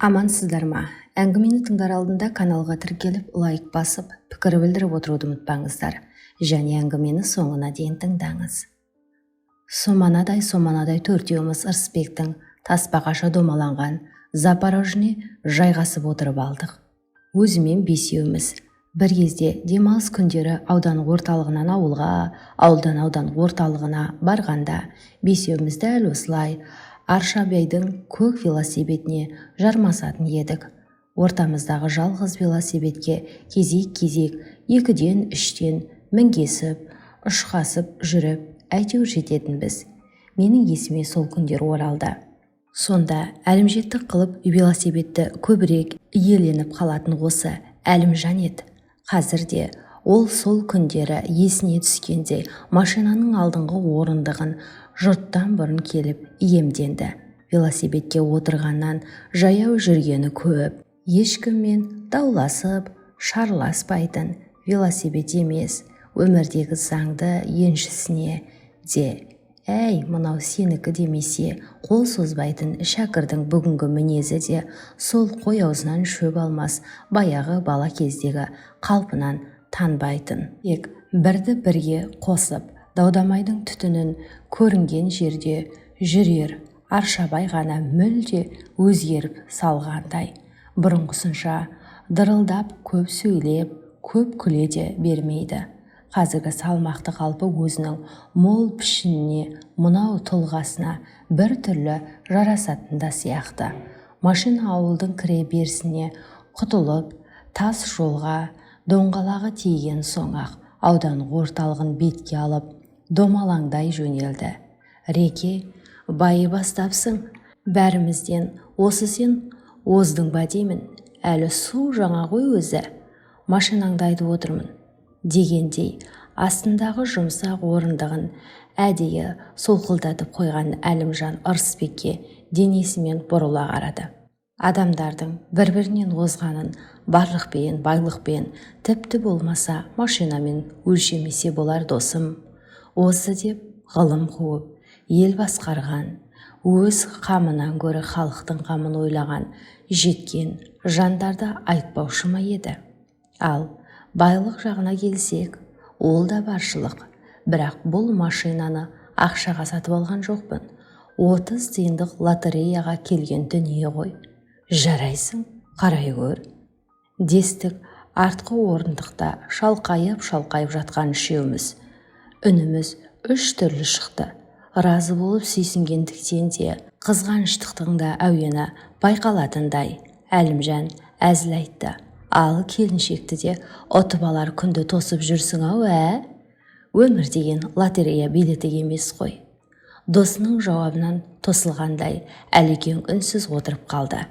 Амансыздар ма? Әңгімені тыңдар алдында каналға тіркеліп, лайк басып, пікір білдіріп отыруды ұмытпаңыздар. Және әңгімені соңына дейін тыңдаңыз. Соманадай төртеуміз Ырысбектің тасбақаша домаланған Запорожне жайғасып отырып алдық. Өзімен бесеуміз. Бір кезде демалыс күндері аудан орталығынан ауылға, ауылдан аудан орталығына барғанда бесеуміз дәл осылай Аршабайдың көк велосипедіне жармасатын едік. Ортамыздағы жалғыз велосипедке кезек-кезек 2-ден 3-тен мінгесіп, ұшқасып жүріп, әйтеуір жететінбіз. Менің есіме сол күндер оралды. Сонда Әлімжеттік қылып велосипедті көбірек иеленіп қалатын осы Әлімжан еді. Қазірде ол сол күндері есіне түскенде машинаның алдыңғы орындығын жұрттан бұрын келіп иемденді. Велосипедке отырғаннан жаяу жүргені көп. Ешкіммен дауласып, шарласпайтын велосипед емес, өмірдегі заңды еншісіне де, әй, мынау сенікі демесе, қол созбайтын шәкірдің бүгінгі мінезі де сол қой аузынан шөп алмас баяғы бала кездегі қалпынан танбайтын. Тек бірді бірге қосып, даудамайдың түтінін көрінген жерде жүрер Аршабай ғана мүлде өзгеріп салғандай. Бұрынғысынша дырылдап көп сөйлеп, көп күле де бермейді. Қазіргі салмақты қалпы өзінің мол пішініне, мынау тұлғасына бір түрлі жарасатында сияқты. Машина ауылдың кіре берісіне құтылып, тас жолға доңғалағы тиген соң-ақ аудан орталығын бетке алып, домалаңдай жөнелді. Реке, байы бастапсың, бәрімізден осы сен оздың ба деймін, әлі су жаңа ғой өзі, машинаңды айтып отырмын, дегендей астындағы жұмсақ орындығын әдейі солқылдатып қойған Әлімжан Ырысбекке денесімен бұрыла қарады. Адамдардың бір-бірінен озғанын барлықпен, байлықпен, тіпті болмаса машинамен өлшемесе болар досым. Осы деп ғылым қуып, ел басқарған, өз қамынан гөрі халықтың қамын ойлаған, жеткен жандарды айтпаушы ма еді? Ал байлық жағына келсек, ол да баршылық. Бірақ бұл машинаны ақшаға сатып алған жоқпын. 30 тиындық лотереяға келген дүние ғой. Жарайсың, қарай көр. Дестік артқы орындықта шалқайып жатқан үшеуміз. Үніміз 3 түрлі шықты. Разы болып сүйсінгендіктен де, қызғаныштықтың да әуені байқалатындай. Әлімжан әзіл айтты. Ал келіншекті де ұтып алар күнді тосып жүрсің-ау, Өмір деген лотерея билеті емес қой. Досының жауабынан тосылғандай Әлекең үнсіз отырып қалды.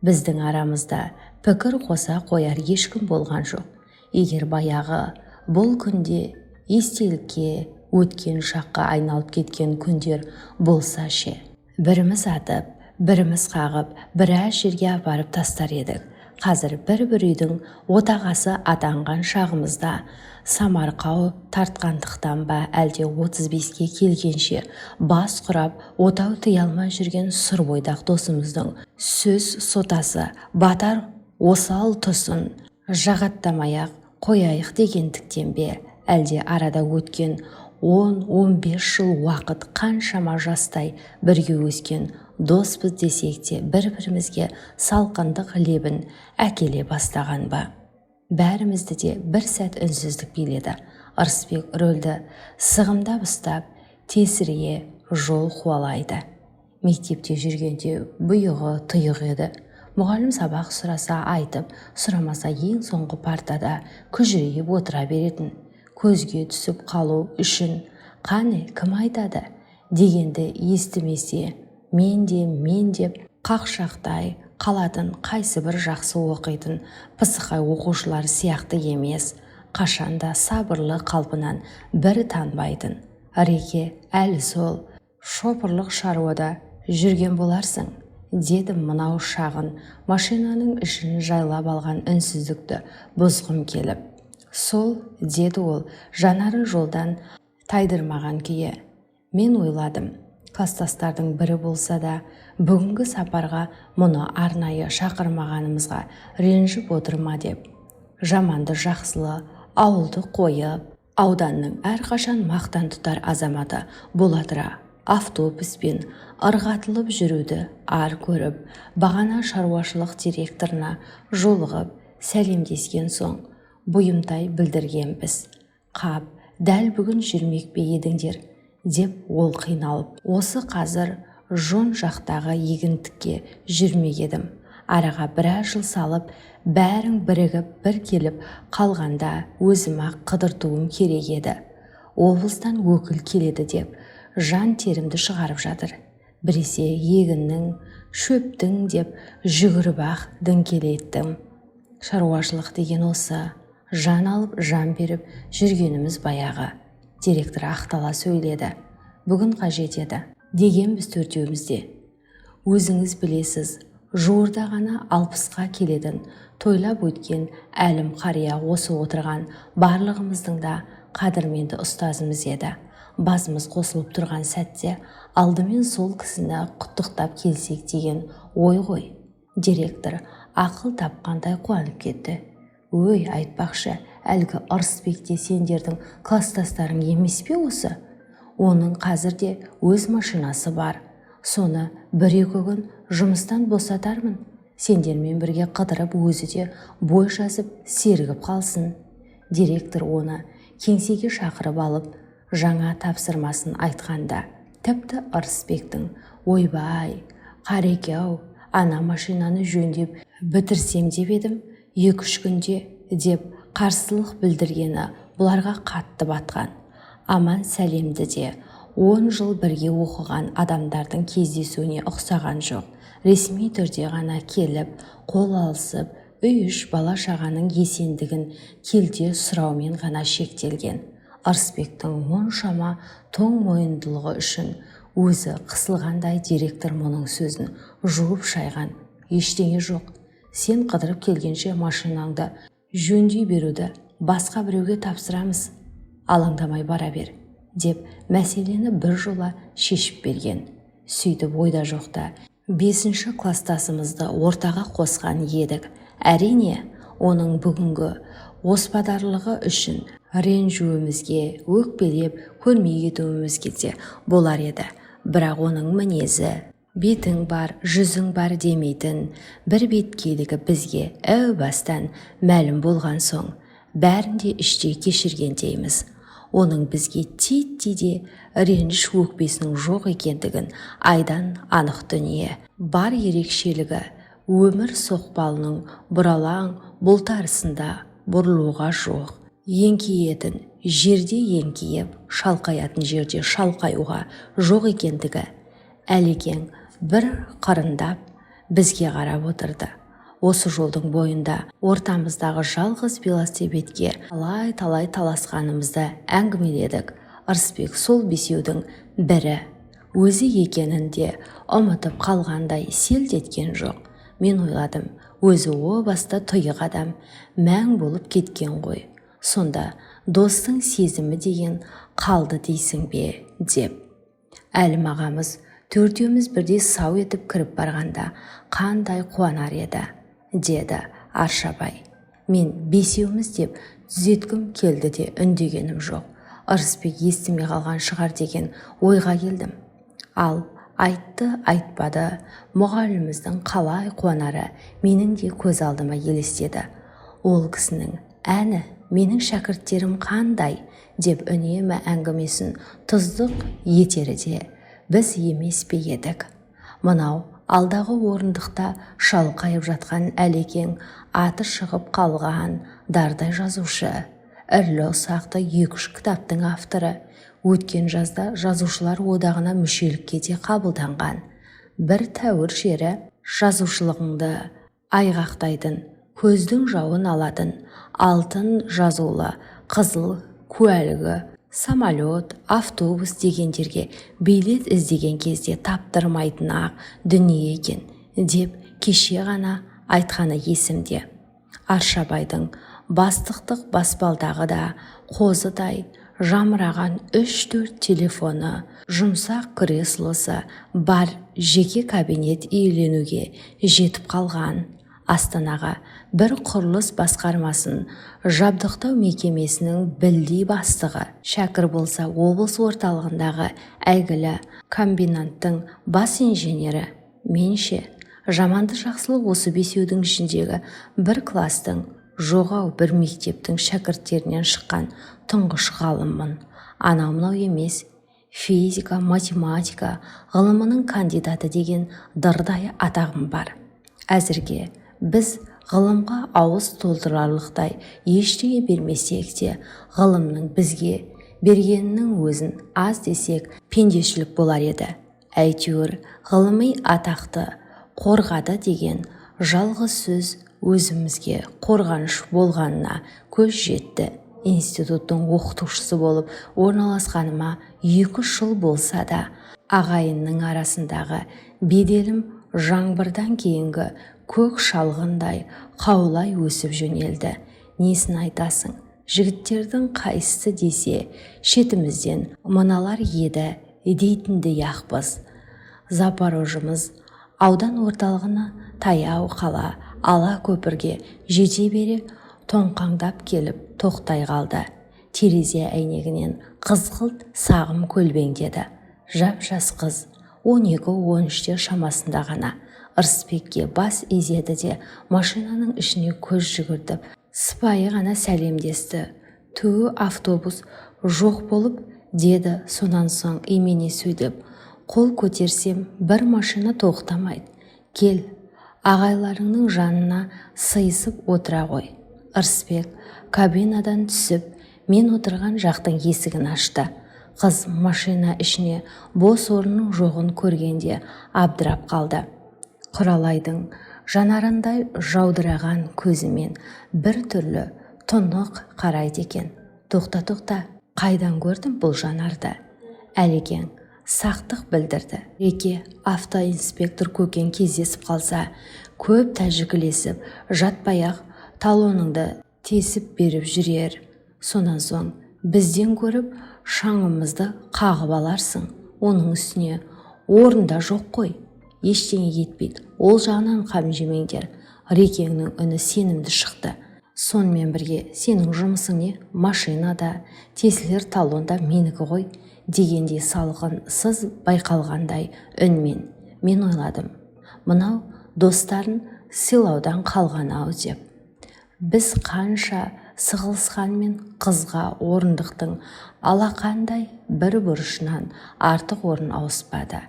Біздің арамызда пікір қоса қояр ешкім болған жоқ. Егер баяғы бұл күнде естелікке, өткен шаққа айналып кеткен күндер болса ше. Біріміз атып, біріміз қағып, біраз жерге апарып тастар едік. Қазір бір үйдің отағасы атанған шағымызда самарқау тартқандықтан ба, әлде 35-ке келгенше бас құрап, отау тыя алмай жүрген сұр бойдақ досымыздың сөз сотасы батар осал тұсын жағаттамай-ақ қояйық дегендіктен бе, әлде арада өткен 10-15 жыл уақыт қаншама жастай бірге өскен доспыз десек те бір-бірімізге салқындық лебін әкеле бастаған ба? Бәрімізді де бір сәт үнсіздік биледі. Ырысбек рөлді сығымдап ұстап, тесірие жол қуалайды. Мектепте жүргенде бұйығы тұйық еді. Мұғалім сабақ сұраса айтып, сұрамаса ең соңғы партада күжірейіп отыра беретін. Көзге түсіп қалу үшін қане кім айтады дегенді естімесе, мен деп қақшақтай қалатын қайсы бір жақсы оқитын пысықай оқушылар сияқты емес, қашанда сабырлы қалпынан бір танбайтын. Реке әлі сол шопырлық шаруада жүрген боларсың, дедім мынау шағын машинаның ішін жайлап алған үнсіздікті бұзғым келіп. Сол, деді ол, жанарын жолдан тайдырмаған күйі. Мен ойладым, кластастардың бірі болса да, бүгінгі сапарға мұны арнайы шақырмағанымызға ренжіп отыр ма деп. Жаманды жақсылы, ауылды қойып, ауданның әрқашан мақтан тұтар азаматы бола тұра автобуспен ырғатылып жүруді ар көріп, бағана шаруашылық директорына жолығып сәлемдескен соң бұйымтай білдіргенбіз. Қап, дәл бүгін жүрмек пе едіңдер деп ол қиналып, осы қазір жон жақтағы егіндікке жүрмек едім. Араға біраз жыл салып, бәрің бірігіп бір келіп қалғанда өзім-ақ қыдыртуым керек еді. Облыстан өкіл келеді деп жан терімді шығарып жатыр. Біресе егіннің, шөптің деп жүгіріп-ақ діңкелеттім. Шаруашылық деген осы, жан алып жан беріп жүргеніміз баяғы. Директор ақтала сөйледі. Бүгін қажет еді деген біз төртеумізде. Өзіңіз білесіз, жуырда ғана 60-қа келетін тойлап өткен әлім қария осы отырған барлығымыздың да қадірменді ұстазымыз еді. Басымыз қосылып тұрған сәтте алдымен сол кісіні құттықтап келсек деген ой ғой. Директор ақыл тапқандай қуанып кетті. Өй, айтпақшы, әлгі Ырысбекте сендердің класстастарың емес пе осы? Оның қазірде өз машинасы бар. Соны бір-екі күн жұмыстан босатармын. Сендермен бірге қыдырып өзі де бой жазып сергіп қалсын. Директор оны кеңсеге шақырып алып, жаңа тапсырмасын айтқанда, тіпті Ырысбектің ойбай, қареке-ау, ана машинаны жөндеп бітірсем деп едім, 2-3 күнде деп қарсылық білдіргені бұларға қатты батқан. Аман сәлемді де 10 жыл бірге оқыған адамдардың кездесуіне ұқсаған жоқ. Ресми түрде ғана келіп, қол алысып, үй-үш бала-шағаның есендігін келте сұраумен ғана шектелген. Ырысбектің мұншама тоң мойындылығы үшін өзі қысылғандай директор мұның сөзін жуып шайған. Ештеңе жоқ. Сен қыдырып келгенше машинаңды жөндей беруді басқа біреуге тапсырамыз. Алаңдамай бара бер, деп мәселені бір жола шешіп берген. Сөйтіп ойда жоқта 5-ші кластасымызды ортаға қосқан едік. Әрине, оның бүгінгі оспадарлығы үшін ренжуімізге, өкпелеп көрмей кетуімізге де болар еді. Бірақ оның мінезі, бетің бар, жүзің бар демейтін бір беткейлігі бізге әу бастан мәлім болған соң, бәрінде іштей кешіргендейміз. Оның бізге титтей реніш өкпесінің жоқ екендігін айдан анық дүние. Бар ерекшелігі өмір соқпалының бұралаң бұлтарысында бұрылуға жоқ. Еңкейетін жерде еңкейіп, шалқаятын жерде шалқаюға жоқ екендігі. Әлекең бір қырындап бізге қарап отырды. Осы жолдың бойында ортамыздағы жалғыз велосипедке талай таласқанымызды әңгімеледік. Ырысбек сол бесеудің бірі. Өзі екенін де ұмытып қалғандай селт еткен жоқ. Мен ойладым, өзі о баста тұйық адам, мәң болып кеткен ғой. Сонда достың сезімі деген қалды дейсің бе, деп. Әлім ағамыз төртеуміз бірдей сау етіп кіріп барғанда қандай қуанар еді, деді Аршабай. Мен бесеуміз деп түзеткім келді де үндегенім жоқ. Ырысбек естімей қалған шығар деген ойға келдім. Ал айтты айтпады, мұғаліміміздің қалай қуанары менің де көз алдыма елестеді. Ол кісінің әні, менің шәкірттерім қандай деп үнемі әңгімесін тұздық етері де біз емес пе едік. Мынау алдағы орындықта шалқайып жатқан Әлекең аты шығып қалған дардай жазушы, ірілі ұсақты 2-3 кітаптың авторы, өткен жазда жазушылар одағына мүшелікке де қабылданған. Бір тәуір жері жазушылығыңды айғақтайтын, көздің жауын алатын, алтын жазулы, қызыл куәлігі, самолет, автобус дегендерге билет іздеген кезде таптырмайтын ақ дүние екен, деп кеше ғана айтқаны есімде. Аршабайдың бастықтық баспалдағы да қозыдай, жамыраған 3-4 телефоны, жұмсақ креслосы бар жеке кабинет иеленуге жетіп қалған. Астанаға бір құрылыс басқармасын жабдықтау мекемесінің білдей бастығы Шәкір болса, облыс орталығындағы әйгілі комбинаттың бас инженері. Менше, жаманды жақсылық осы бесеудің ішіндегі бір кластың, жоғау бір мектептің шәкірттерінен шыққан тұңғыш ғалыммын. Анау мынау емес, физика, математика ғылымының кандидаты деген дырдай атағым бар. Әзірге біз ғылымға ауыз толтырарлықтай ештеңе бермесек те, ғылымның бізге бергенінің өзін аз десек пендешілік болар еді. Әйтеуір ғылыми атақты қорғады деген жалғыз сөз өзімізге қорғаныш болғанына көз жетті. Институттың оқытушысы болып орналасқаныма 2 жыл болса да, ағайынның арасындағы беделім жаңбырдан кейінгі көк шалғындай қаулай өсіп жөнелді. Несін айтасың, жігіттердің қайсысы десе, шетімізден мыналар еді дейтінді яқпыз. Запорожымыз аудан орталығына таяу қала ала көпірге жете бере тоңқаңдап келіп тоқтай қалды. Терезе әйнегінен қызғылт сағым көлбеңдеді. Жап-жас қыз 12-13 шамасында ғана Ырысбекке бас изеді де машинаның ішіне көз жүгіртіп, сыпайы ғана сәлемдесті. Түу, автобус жоқ болып, деді сонан соң имене сөйлеп. Қол көтерсем бір машина тоқтамайды. Кел, ағайларыңның жанына сыйысып отыра ғой. Ырысбек кабинадан түсіп, мен отырған жақтың есігін ашты. Қыз машина ішіне бос орынның жоғын көргенде абдырап қалды. Құралайдың жанарындай жаудыраған көзімен бір түрлі тұнық қарайды екен. Тоқта, қайдан көрдім бұл жанарды? Әлекең сақтық білдірді. Реке автоинспектор Көкен кездесіп қалса, көп тәжікілесіп, жатпай-ақ талоныңды тесіп беріп жүрер. Сонан соң бізден көріп шаңымызды қағып аларсың. Оның үстіне орында жоқ қой. Ештеңе етпейді. Ол жағынан қам жемеңдер. Рекеңнің үні сенімді шықты. Сонымен бірге сенің жұмысың не? Машинада, тесілер талонда менікі ғой, дегендей салғынсыз байқалғандай үнмен. Мен ойладым, мынау достарын сыйлаудан қалған-ау деп. Біз қанша сығылысқанмен қызға орындықтың алақандай бір бұрышынан артық орын ауыспады.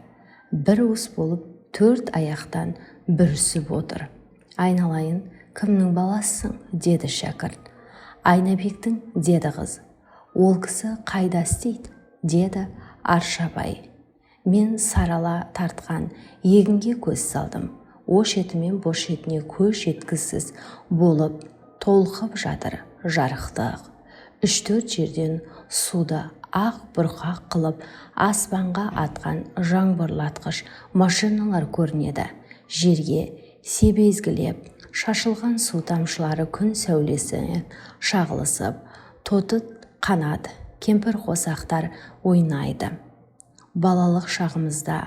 Бір уыс болып 4 аяқтан бүрісіп отыр. Айналайын, кімнің баласысың, деді шәкірт. Айнабектің, деді қыз. Ол кісі қайда істейді, деді Аршабай. Мен сарала тартқан егінге көз салдым. О шетімен бұ шетіне көз жеткісіз болып толқып жатыр жарықтық. 3-4 жерден суды ақ бұрқақ қылып аспанға атқан жаңбырлатқыш машиналар көрінеді. Жерге себезгілеп шашылған су тамшылары күн сәулесіне шағылысып, тоты қанат кемпір қосақтар ойнайды. Балалық шағымызда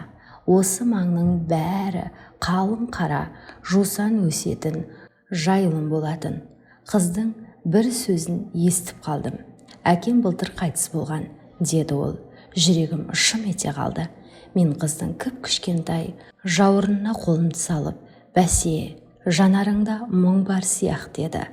осы маңның бәрі қалың қара жусан өсетін жайылым болатын. Қыздың бір сөзін естіп қалдым. Әкем былтыр қайтыс болған, деді ол. Жүрегім шым ете қалды. Мен қыздың кіп-кішкентай жауырынына қолымды салып, бәсе, жанарыңда мұң бар сияқты еді.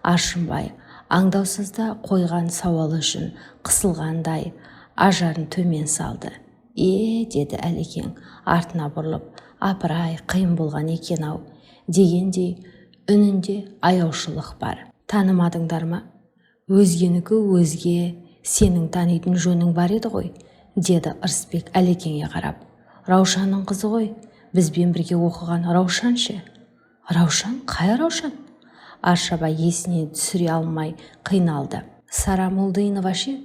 Ашынбай, аңдаусызда қойған сауалы үшін қысылғандай ажарын төмен салды. Деді Әлекең артына бұрылып, апырай, қиын болған екен-ау, дегендей үнінде аяушылық бар. Танымадыңдар ма? Өзгенікі өзге, сенің танитын жөнің бар еді ғой, деді Ырысбек Әлекеңе қарап. Раушанның қызы ғой, бізбен бірге оқыған Раушан ше? Раушан? Қай Раушан? Аршабай есіне түсіре алмай қиналды. Сара Молдыйнова ше?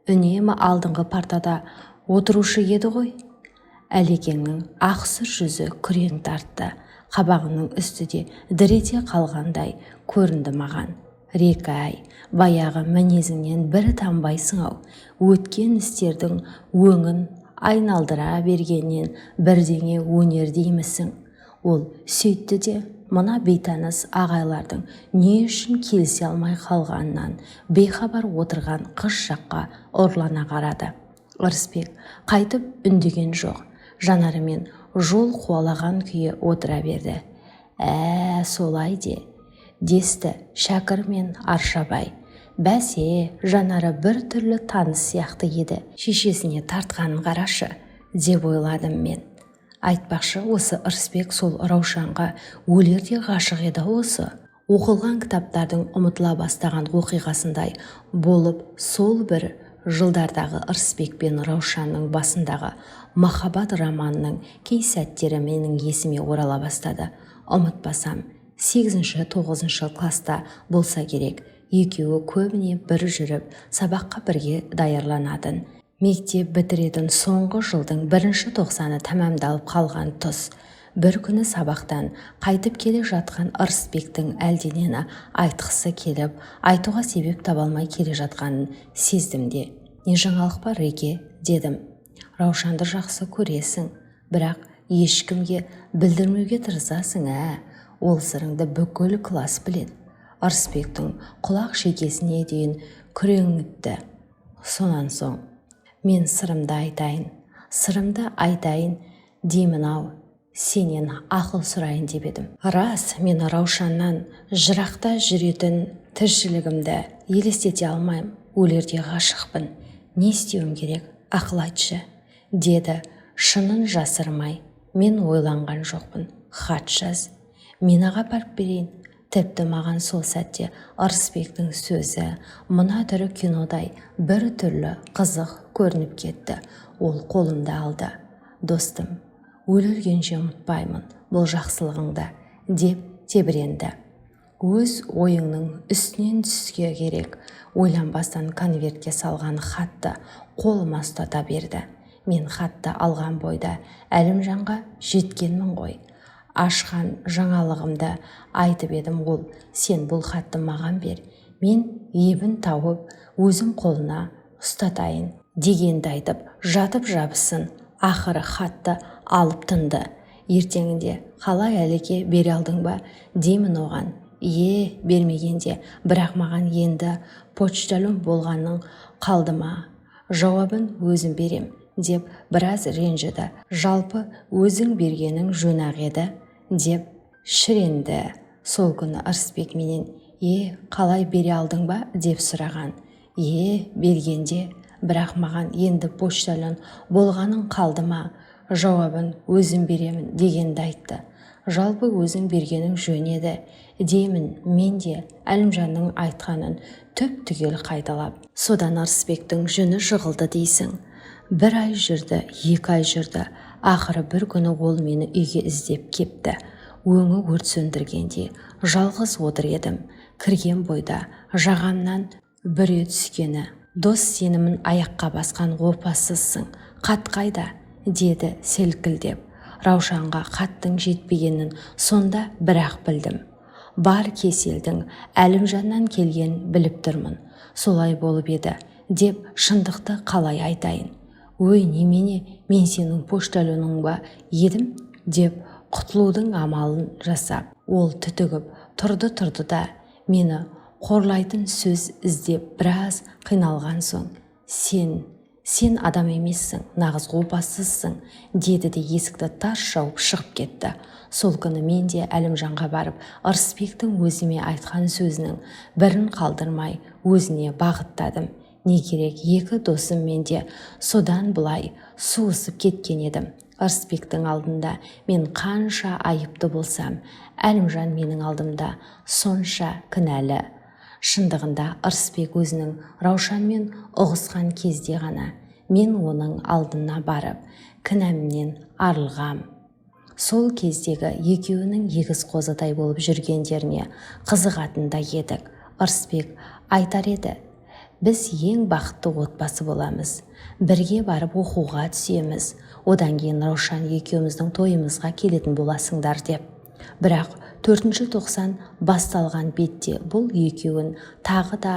Үнемі алдыңғы партада отырушы еді ғой. Әлекеңнің ақсұр жүзі күрең тартты. Қабағының үсті де дір ете қалғандай көрінді маған. Рекай, баяғы мінезіңнен бір танбайсың-ау. Өткен істердің өңін айналдыра бергеннен бірдеңе өнер деймісің. Ол сөйтті де мына бейтаныс ағайлардың не үшін келісе алмай қалғанынан бейхабар отырған қыз жаққа ұрлана қарады. Ырысбек қайтып үндеген жоқ. Жанарымен жол қуалаған күйі отыра берді. Солай десті Шәкір мен Аршабай. Бәсе, Жанары бір түрлі таныс сияқты еді. Шешесіне тартқанын қарашы, деп ойладым мен. Айтпақшы, осы Ырысбек сол Раушанға өлерде ғашық еді осы. Оқылған кітаптардың ұмытыла бастаған оқиғасындай болып, сол бір жылдардағы Ырысбек пен Раушанның басындағы махаббат романының кей сәттері менің есіме орала бастады. Ұмытпасам, 8-9 класста болса керек, екеуі көбіне бір жүріп, сабаққа бірге даярланатын. Мектеп бітіретін соңғы жылдың 1-ші тоқсаны тәмамдалып қалған тұс. Бір күні сабақтан қайтып келе жатқан Ырысбектің әлденені айтқысы келіп, айтуға себеп таба алмай келе жатқанын сездім де. Не жаңалық бар, Реке, дедім. Раушанды жақсы көресің, бірақ ешкімге білдірмеуге тырысасың, ол сырыңды бүкіл класс біледі. Ырысбектің құлақ шекесіне дейін күреңітті. Сонан соң, мен сырымды айтайын деймін-ау, сенен ақыл сұрайын деп едім. Рас, мен Раушаннан жырақта жүретін тіршілігімді елестете алмайым. Өлерде ғашықпын. Не істеуім керек, ақыл айтшы, деді шынын жасырмай. Мен ойланған жоқпын. Хат жаз, мен апарып берейін. Тіпті маған сол сәтте Ырысбектің сөзі мына түрі кинодай бір түрлі қызық көрініп кетті. Ол қолымды алды. Достым, өлгенше ұмытпаймын бұл жақсылығыңды, деп тебіренді. Өз ойыңның үстінен түске керек, ойланбастан конвертке салған хатты қолыма ұстата берді. Мен хатты алған бойда Әлімжанға жеткенмін ғой. Ашқан жаңалығымды айтып едім. Ол, сен бұл хатты маған бер, мен ебін тауып өзім қолына ұстатайын дегенді айтып, жатып жабысын. Ақыры хатты алып тынды. Ертеңінде, қалай әліге бере алдың ба, деймін оған. Бермегенде, бірақ маған енді почтальон болғанның қалды ма? Жауабын өзім берем, деп біраз ренжіді. Жалпы өзің бергенің жөн-ақ еді, деп шіренді. Сол күні Ырысбек менен, қалай бере алдың ба, деп сұраған. Бергенде, бірақ маған енді почтальон болғаның қалды ма? Жауабын өзім беремін дегенді айтты. Жалпы өзің бергенің жөн еді, деймін мен де Әлімжанның айтқанын түп-түгел қайталап. Содан Ырысбектің жүні жығылды дейсің. 1 ай жүрді, 2 ай жүрді. Ақыры бір күні ол мені үйге іздеп кепті. Өңі өрт сөндіргенде жалғыз отыр едім. Кірген бойда жағамнан бүре түскені. Дос, сенімін аяққа басқан опасызсың. Қат қайда? Деді селкілдеп. Раушанға хаттың жетпегенін сонда бірақ білдім. Бар кеселдің Әлімжаннан келген біліп тұрмын. Солай болып еді, деп шындықты қалай айтайын? Немене, мен сенің почтальоның ба едім, деп құтылудың амалын жасап, ол түтігіп тұрды да мені қорлайтын сөз іздеп біраз қиналған соң, сен адам емессің, нағыз опасызсың, деді де есікті тарс жауып шығып кетті. Сол күні мен де Әлімжанға барып, Ырысбектің өзіме айтқан сөзінің бірін қалдырмай өзіне бағыттадым. Не керек, 2 досым менде содан бұлай суысып кеткен едім. Ырысбектің алдында мен қанша айыпты болсам, Әлімжан менің алдымда сонша кінәлі. Шындығында Ырысбек өзінің Раушанмен ұғысқан кезде ғана мен оның алдына барып, кінәмнен арылғам. Сол кездегі екеуінің егіз қозыдай болып жүргендеріне қызығатында едік. Ырысбек айтар еді, біз ең бақытты отбасы боламыз. Бірге барып оқуға түсеміз. Одан кейін Раушан екеуміздің тойымызға келетін боласыңдар деп. Бірақ 4 тоқсан басталған бетте бұл екеуін тағы да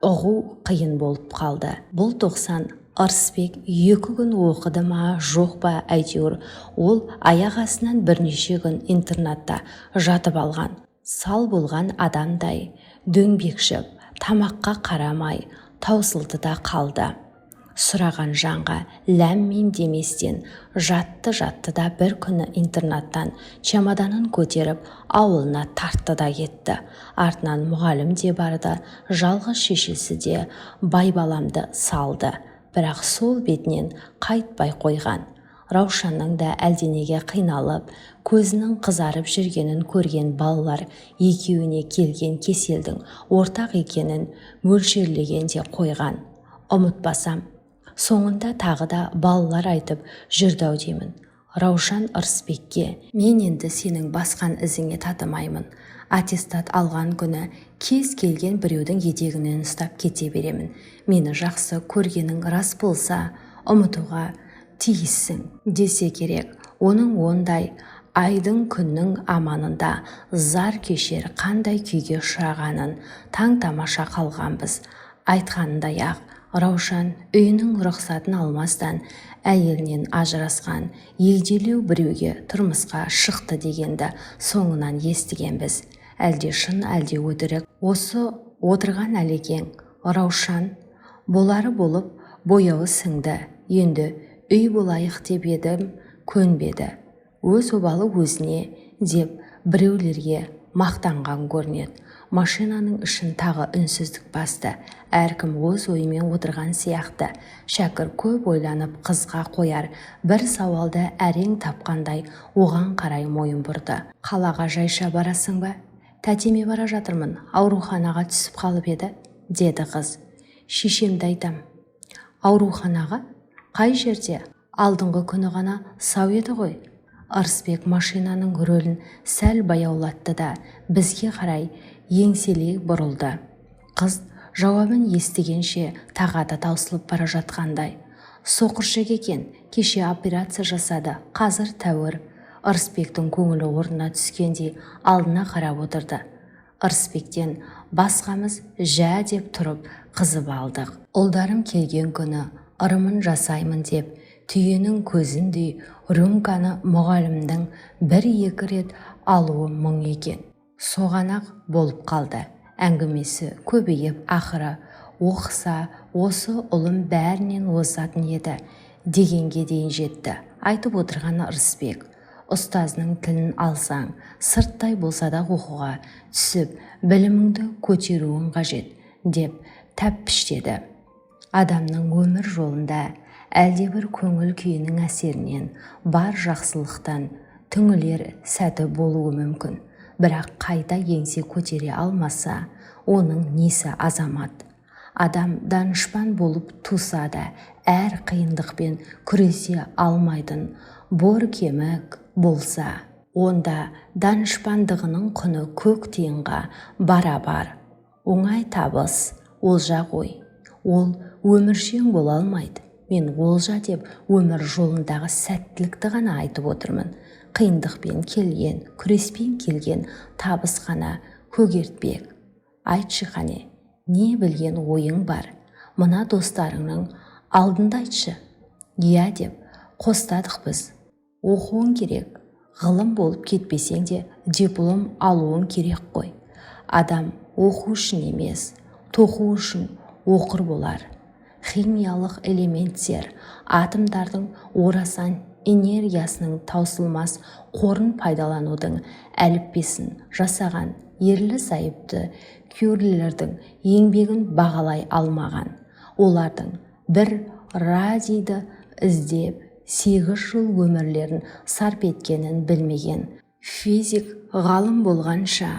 ұғу қиын болып қалды. Бұл тоқсан Ырысбек 2 күн оқыды ма жоқ па, әйтеуір ол аяқ астынан бірнеше күн интернатта жатып алған. Сал болған адамдай дөңбекшіп, тамаққа қарамай таусылды да қалды. Сұраған жанға ләм-мим деместен жатты да бір күні интернаттан чемоданын көтеріп ауылына тартты да кетті. Артынан мұғалім де барды, жалғыз шешесі де байбаламды салды. Бірақ сол бетінен қайтпай қойған. Раушанның да әлденеге қиналып, көзінің қызарып жүргенін көрген балалар екеуіне келген кеселдің ортақ екенін мөлшерлеген де қойған. Ұмытпасам, соңында тағы да балалар айтып жүрді-ау деймін. Раушан Ырысбекке: мен енді сенің басқан ізіңе татымаймын. Аттестат алған күні кез келген біреудің етегінен ұстап кете беремін. Мені жақсы көргенің рас болса, ұмытуға тиіссің десе керек. Оның ондай айдың күннің аманында зар кешер қандай күйге ұшырағанын таң тамаша қалғанбыз. Айтқанындай-ақ Раушан үйінің рұқсатын алмастан әйелінен ажырасқан, егделеу біреуге тұрмысқа шықты дегенді соңынан естігенбіз. Әлде шын, әлде өтірік. Осы отырған әлекең Раушан болары болып бояуы сіңді. Енді үй болайық деп едім, көнбеді. Өз обалы өзіне деп біреулерге мақтанған көрінеді. Машинаның ішін тағы үнсіздік басты. Әркім өз ойымен отырған сияқты. Шәкір көп ойланып қызға қояр бір сауалды әрең тапқандай оған қарай мойын бұрды. Қалаға жайша барасың ба? Тәтеме бара жатырмын, ауруханаға түсіп қалып еді, деді қыз. Шешемді айтам. Ауруханаға? Қай жерде? Алдыңғы күні ғана сау еді ғой. Ырысбек машинаның рөлін сәл баяулатты да бізге қарай еңселей бұрылды. Қыз жауабын естігенше тағаты таусылып бара жатқандай. Соқыршек екен, кеше операция жасады, қазір тәуір. Ырысбектің көңілі орнына түскендей алдына қарап отырды. Ырысбектен басқамыз жә деп тұрып қызып алдық. Ұлдарым келген күні ырымын жасаймын деп түйенің көзіндей рюмканы мұғалімдің 1-2 рет алуы мұң екен. Соғанақ болып қалды. Әңгімесі көбейіп, ақыры оқыса осы ұлым бәрінен озатын еді дегенге дейін жетті. Айтып отырған Ырысбек: ұстазының тілін алсаң, сырттай болса да оқуға түсіп, біліміңді көтеруің қажет деп тәппіштеді. Адамның өмір жолында әлдебір көңіл күйінің әсерінен бар жақсылықтан түңілер сәті болуы мүмкін. Бірақ қайта еңсе көтере алмаса, оның несі азамат. Адам данышпан болып туса да, әр қиындықпен күресе алмайтын бор кемік болса, онда данышпандығының құны көк тиынға барабар. Оңай табыс олжа ғой. Ол өміршең бола алмайды. Мен олжа деп өмір жолындағы сәттілікті ғана айтып отырмын. Қиындықпен келген, күреспен келген табыс қана көгертпек. Айтшы қане, не білген ойың бар? Мына достарыңның алдында айтшы. Иә деп қостадық біз. Оқуың керек. Ғылым болып кетпесең де диплом алуың керек қой. Адам оқу үшін емес, тоқу үшін оқыр болар. Химиялық элементтер, атомдардың орасан энергиясының таусылмас қорын пайдаланудың әліппесін жасаған ерлі-зайыпты кюрилердің еңбегін бағалай алмаған. Олардың бір радийді іздеп 8 жыл өмірлерін сарп еткенін білмеген физик ғалым болғанша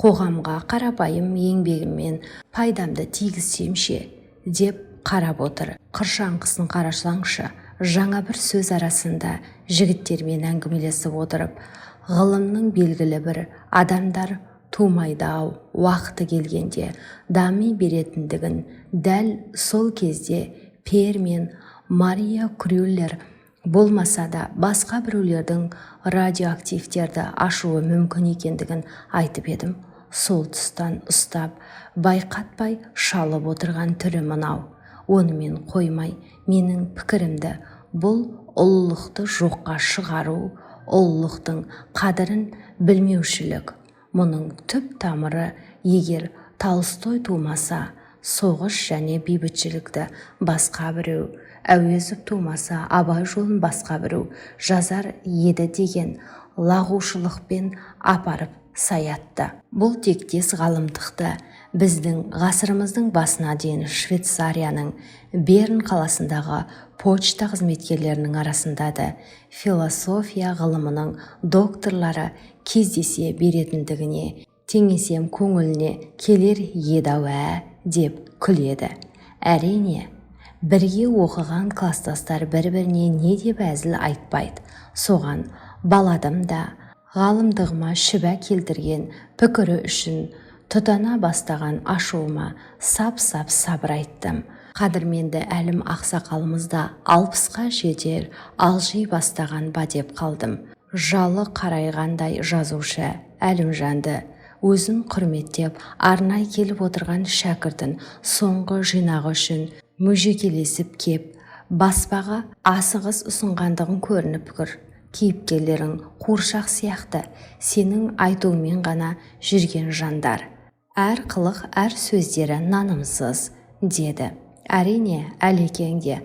қоғамға қарапайым еңбегіммен пайдамды тигізсемше деп қарап отыр. Қыршаңқысын қарасаңшы, жаңа бір сөз арасында жігіттермен әңгімелесіп отырып, ғылымның белгілі бір адамдар тумайды-ау, уақыты келгенде дами беретіндігін дәл сол кезде Пьер мен Мария Крюллер болмаса да басқа біреулердің радиоактивтерді ашуы мүмкін екендігін айтып едім. Сол тұстан ұстап, байқатпай шалып отырған түрі мынау. Онымен қоймай, менің пікірімді бұл ұлылықты жоққа шығару, ұлылықтың қадірін білмеушілік. Мұның түп тамыры егер Толстой тумаса, соғыс және бейбітшілікті басқа біреу, Әуезов тумаса, Абай жолын басқа біреу жазар еді деген лағушылықпен апарып саятты. Бұл тектес ғалымдықты біздің ғасырымыздың басына дейін Швейцарияның Берн қаласындағы почта қызметкерлерінің арасында да философия ғылымының докторлары кездесе беретіндігіне теңесем көңіліне келер еді-ау деп күледі. Әрине, бірге оқыған кластастар бір-біріне не деп әзіл айтпайды. Соған баладым да ғалымдығыма шүбә келтірген пікірі үшін тұтана бастаған ашуыма сап-сап сабыр айттым. Қадірменді әлім ақсақалымызда 60-қа жетер алжи бастаған ба деп қалдым. Жалы қарайғандай жазушы Әлімжанды өзін құрметтеп арнай келіп отырған шәкіртін соңғы жинағы үшін мүжекелесіп кеп баспаға асығыс ұсынғандығын көрініп тұр. Кейіпкерлерің қуыршақ сияқты сенің айтуымен ғана жүрген жандар. Әр қылық, әр сөздері нанымсыз, деді. Әрине, Әлекең де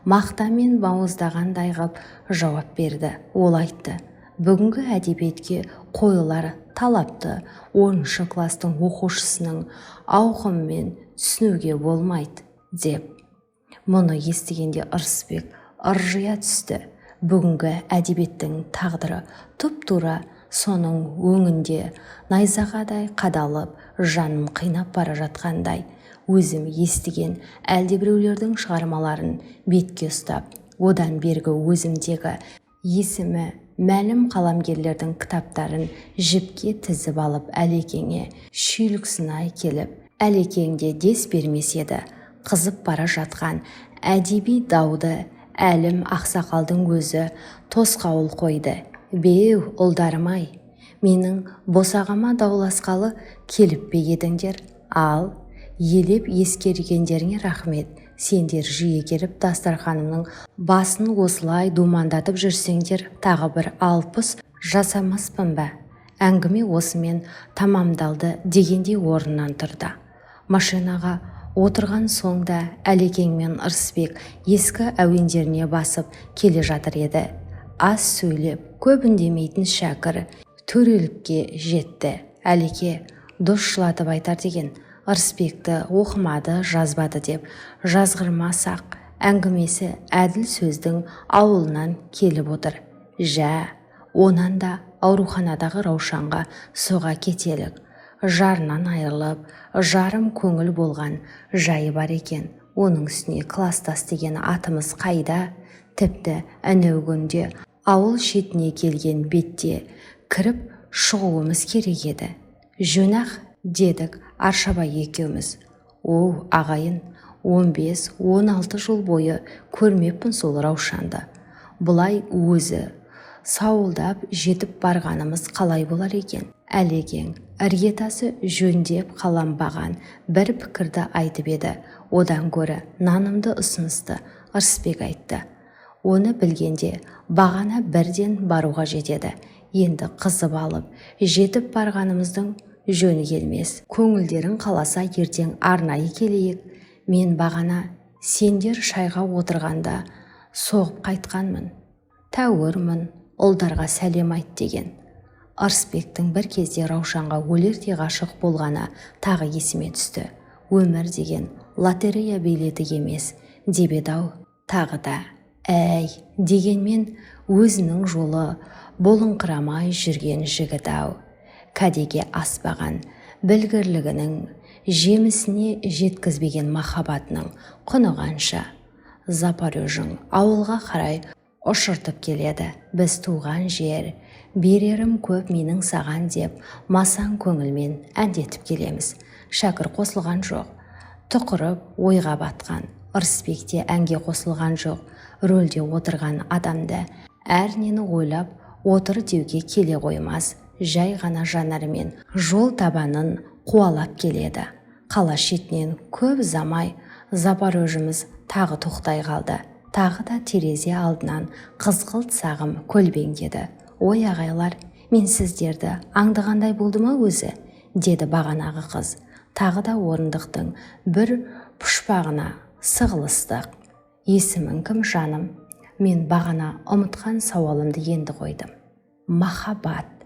мақтамен бауыздағандай ғып жауап берді. Ол айтты: бүгінгі әдебиетке қойылар талапты 10-шы кластың оқушысының ауқымымен түсінуге болмайды, деп. Мұны естігенде Ырысбек ыржия түсті. Бүгінгі әдебиеттің тағдыры тұп-тура соның өңінде найзағадай қадалып, жаным қинап бара жатқандай. Өзім естіген әлдебіреулердің шығармаларын бетке ұстап, одан бергі өзімдегі есімі мәлім қаламгерлердің кітаптарын жіпке тізіп алып Әлекеңе шүйліксінай келіп, Әлекеңде дес бермес еді. Қызып бара жатқан әдеби дауды Әлім ақсақалдың өзі тосқауыл қойды. Беу, ұлдарым-ай, менің босағама дауласқалы келіп бе едіңдер? Ал, елеп ескергендеріңе рахмет. Сендер жиі келіп дастарханымның басын осылай думандатып жүрсеңдер, тағы бір 60 жасамаспын ба? Әңгіме осымен тамамдалды дегендей орнынан тұрды. Машинаға отырған соңда Әлекең мен Ырысбек ескі әуендеріне басып келе жатыр еді. Аз сөйлеп, көп үндемейтін шәкір төрелікке жетті. Әлеке дос жылатып айтар деген Ырысбекті оқымады, жазбады деп жазғырмасақ, әңгімесі әділ сөздің ауылынан келіп отыр. Жә, онан да ауруханадағы Раушанға соға кетелік. Жарынан айырылып, жарым көңіл болған жайы бар екен. Оның үстіне кластас деген атымыз қайда? Тіпті әнеугінде ауыл шетіне келген бетте кіріп шығуымыз керек еді. Жөнақ, дедік Аршабай екеуміз. О, ағайын, 15-16 жыл бойы көрмеппін сол Раушанды. Бұлай өзі сауылдап жетіп барғанымыз қалай болар екен? Әлекең іргетасы жөндеп қаланбаған бір пікірді айтып еді. Одан гөрі нанымды ұсынысты Ырысбек айтты. Оны білгенде бағана бірден баруға жетеді. Енді қызып алып, жетіп барғанымыздың жөні келмес. Көңілдерің қаласа ертең арнайы келейік. Мен бағана сендер шайға отырғанда соғып қайтқанмын. Тәуірмін, ұлдарға сәлем айт деген. Ырысбектің бір кезде Раушанға өлердей ғашық болғаны тағы есіме түсті. Өмір деген лотерея билеті емес, деп еді-ау. Тағы да, әй, дегенмен өзінің жолы болыңқырамай жүрген жігіт-ау. Кәдеге аспаған білгірлігінің жемісіне жеткізбеген махаббатының құны қанша. Запорожың ауылға қарай ұшыртып келеді. Біз туған жер, берерім көп менің саған деп масаң көңілмен әндетіп келеміз. Шәкір қосылған жоқ. Тұқырып ойға батқан. ырысбекте әнге қосылған жоқ, рөлде отырған адамды әрнені ойлап отыр деуге келе қоймас. Жай ғана жанарымен жол табанын қуалап келеді. Қала шетінен көп замай Запорожымыз тағы тоқтай қалды. Тағы да терезе алдынан қызғылт сағым көлбеңдеді. Ой ағайлар, мен сіздерді аңдығандай болды ма өзі? Деді бағанағы қыз. Тағы да орындықтың бір пұшпағына сығылыстық. Есімің кім жаным? Мен бағана ұмытқан сауалымды енді қойдым. Махаббат.